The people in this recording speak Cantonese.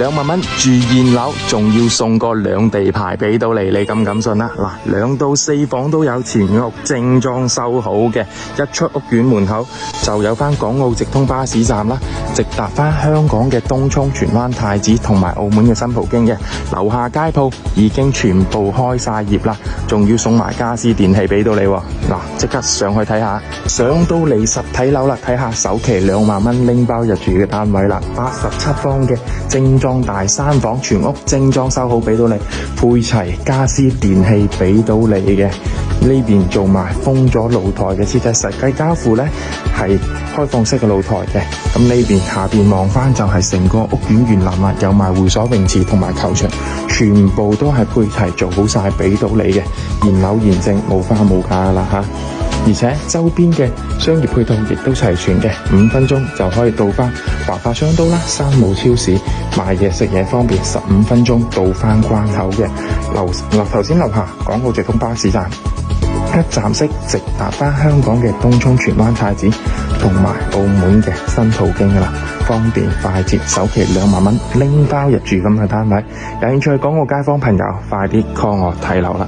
2萬蚊住現樓，仲要送個兩地牌俾到你，你敢唔敢信啦？嗱，2到4房都有，全屋精裝修好嘅，一出屋苑門口就有翻港澳直通巴士站啦，直達翻香港嘅東涌、荃灣、太子同埋澳門嘅新葡京嘅。樓下街鋪已經全部開晒業啦，仲要送埋家私電器俾到你喎。嗱，即刻上去睇下，上到嚟實體樓啦，睇下首期2萬蚊拎包入住嘅單位啦，87方嘅精裝大3房，全屋精裝修好俾到你，配齊家私電器俾到你嘅。呢邊做埋封咗露台嘅設計，實際交付呢係開放式嘅露台嘅。咁呢邊下邊望翻就係成個屋苑園林啦，有埋會所、泳池同埋球場，全部都係配齊做好晒俾到你嘅，現樓現證，冇花冇假噶啦吓。而且周邊嘅商業配套亦都齊全嘅，5分鐘就可以到翻華發商都啦、山姆超市，買嘢食嘢方便，15分鐘到翻關口嘅。頭先樓下港澳直通巴士站，一站式直達翻香港嘅東涌、荃灣、太子同埋澳門嘅新葡京噶啦，方便快捷，首期2萬蚊拎包入住咁嘅單位。有興趣港澳街坊朋友，快啲 call 我睇樓啦！